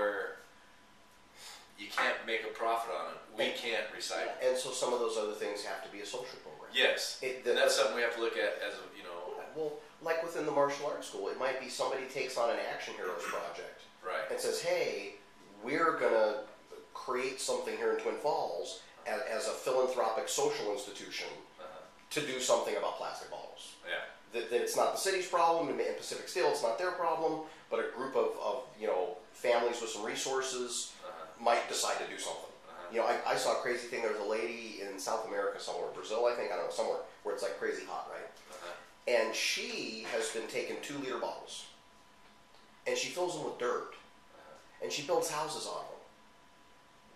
where you can't make a profit on it. We can't recycle. And so some of those other things have to be a social program. Yes, and that's something we have to look at as a, well, like within the martial arts school, it might be somebody takes on an Action Heroes project. Right. And says, hey, we're going to create something here in Twin Falls as a philanthropic social institution to do something about plastic bottles. Yeah. That it's not the city's problem, and Pacific Steel, it's not their problem, but a group of families with some resources might decide to do something. I saw a crazy thing. There was a lady in South America somewhere, Brazil, I think, I don't know, somewhere, where it's like crazy hot, right? And she has been taking 2-liter bottles, and she fills them with dirt, and she builds houses on them.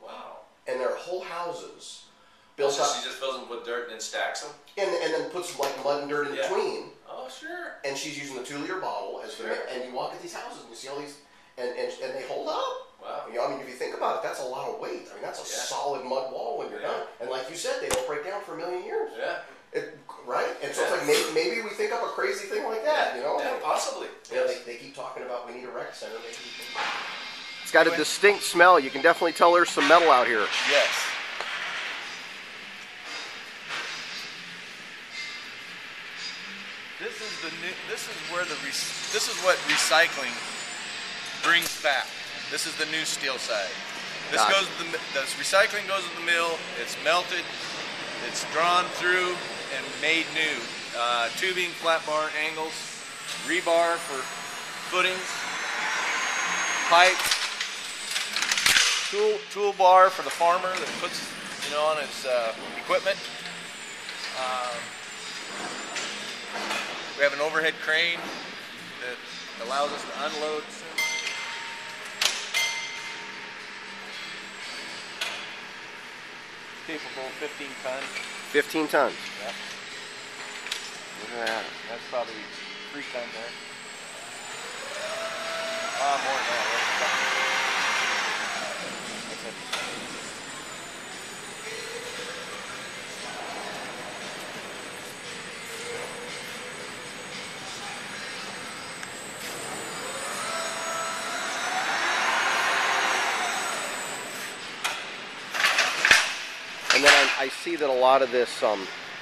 Wow. And their whole houses built up. She just fills them with dirt and then stacks them? And then puts like mud and dirt in between. Oh, sure. And she's using the 2-liter bottle as the, and you walk at these houses and you see all these, and they hold up. Wow. If you think about it, that's a lot of weight. That's a solid mud wall when you're done. And like you said, they don't break down for a million years. Yeah. Right? And so it's like maybe we think up a crazy thing like that, Yeah, possibly. They keep talking about we need a rec center. It's got a distinct smell. You can definitely tell there's some metal out here. Yes. This is what recycling brings back. This is the new steel side. This goes to the recycling goes to the mill. It's melted. It's drawn through and made new. Tubing, flat bar angles, rebar for footings, pipe, tool bar for the farmer that puts on his equipment. We have an overhead crane that allows us to unload. Capable 15 tons. 15 tons. Yep. Look at that. That's probably 3 tons there. More than that. And then I see that a lot of this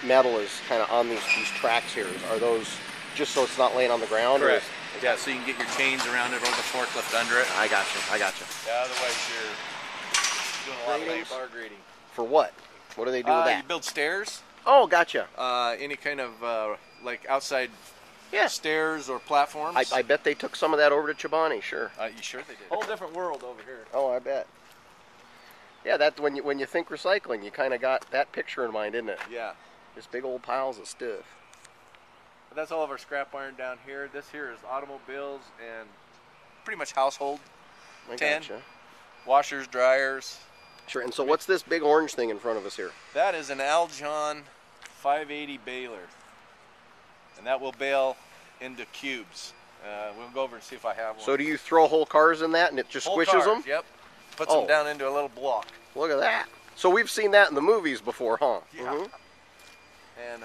metal is kind of on these tracks here. Are those just so it's not laying on the ground? Correct. Yeah, so you can get your chains around it or the forklift under it. I got you. Yeah, otherwise you're doing a lot of rebar grading. For what? What do they do with that? You build stairs. Oh, gotcha. Any kind of like outside Yeah. stairs or platforms. I bet they took some of that over to Chobani, sure. You sure they did? Whole different world over here. Oh, I bet. Yeah, that when you think recycling, you kind of got that picture in mind, isn't it? Yeah. Just big old piles of stuff. But that's all of our scrap iron down here. This here is automobiles and pretty much household. I tin, gotcha. washers, dryers. Sure. And so what's this big orange thing in front of us here? That is an Aljon 580 baler. And that will bale into cubes. We'll go over and see if I have one. So do you throw whole cars in that and it just squishes them? Yep. Puts them down into a little block. Look at that. So we've seen that in the movies before, huh? Yeah. Mm-hmm. And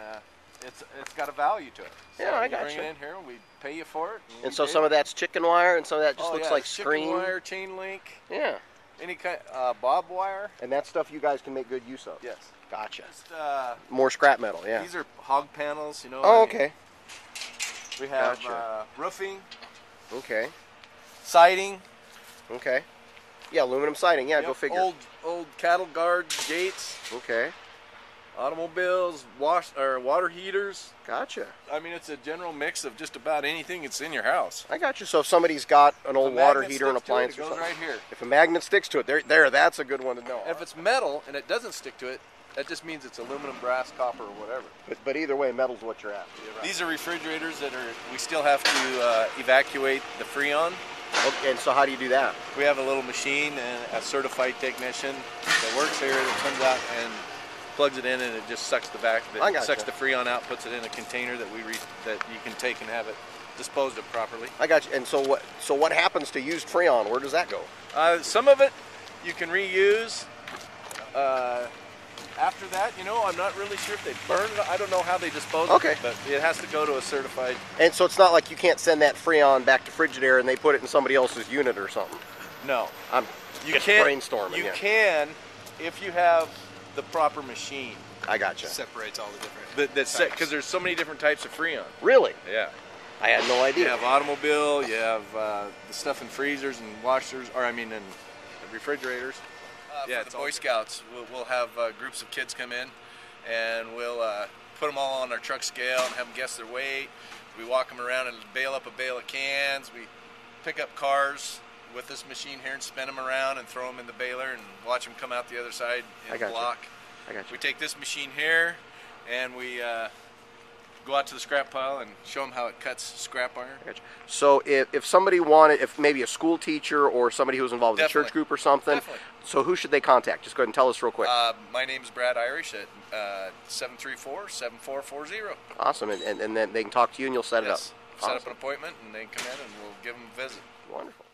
it's got a value to it. So yeah, I got you. Bring it in here, we pay you for it. And so some of that's chicken wire and some of that just looks like screen. Chicken wire, chain link. Yeah. Any kind bob wire. And that stuff you guys can make good use of. Yes. Gotcha. Just, more scrap metal, yeah. These are hog panels, you know. Oh, okay. We have roofing. Okay. Siding. Okay. Yeah, aluminum siding. Yeah, go figure. Old cattle guard gates. Okay. Automobiles, water heaters. Gotcha. I mean, it's a general mix of just about anything that's in your house. I got you. So if somebody's got an old water heater and appliance or something, it goes right here. If a magnet sticks to it, that's a good one to know. If it's metal and it doesn't stick to it, that just means it's aluminum, brass, copper, or whatever. But either way, metal's what you're after. Right. These are refrigerators that we still have to evacuate the Freon. Okay, and so how do you do that? We have a little machine and a certified technician that works here that comes out and plugs it in, and it just sucks the sucks the Freon out, puts it in a container that that you can take and have it disposed of properly. I got you. And so what happens to used Freon? Where does that go? Some of it you can reuse. After that, I'm not really sure if they burn it. I don't know how they dispose of it, but it has to go to a certified. And so it's not like you can't send that Freon back to Frigidaire and they put it in somebody else's unit or something. No. I'm You just can't. brainstorming. You Yeah. can if you have the proper machine. I gotcha. Separates all the different. Because there's so many different types of Freon. Really? Yeah. I had no idea. You have automobile. You have the stuff in freezers and washers, in refrigerators. Yeah, for the Boy Scouts, we'll have groups of kids come in, and we'll put them all on our truck scale and have them guess their weight. We walk them around and bale up a bale of cans. We pick up cars with this machine here and spin them around and throw them in the baler and watch them come out the other side in a block. I got you. We take this machine here and we go out to the scrap pile and show them how it cuts scrap iron. I got you. So if somebody wanted, if maybe a school teacher or somebody who was involved in a church group or something, Definitely. so who should they contact? Just go ahead and tell us real quick. My name is Brad Irish at 734-7440. Awesome, and then they can talk to you and you'll set it up. Set up an appointment and they can come in and we'll give them a visit. Wonderful.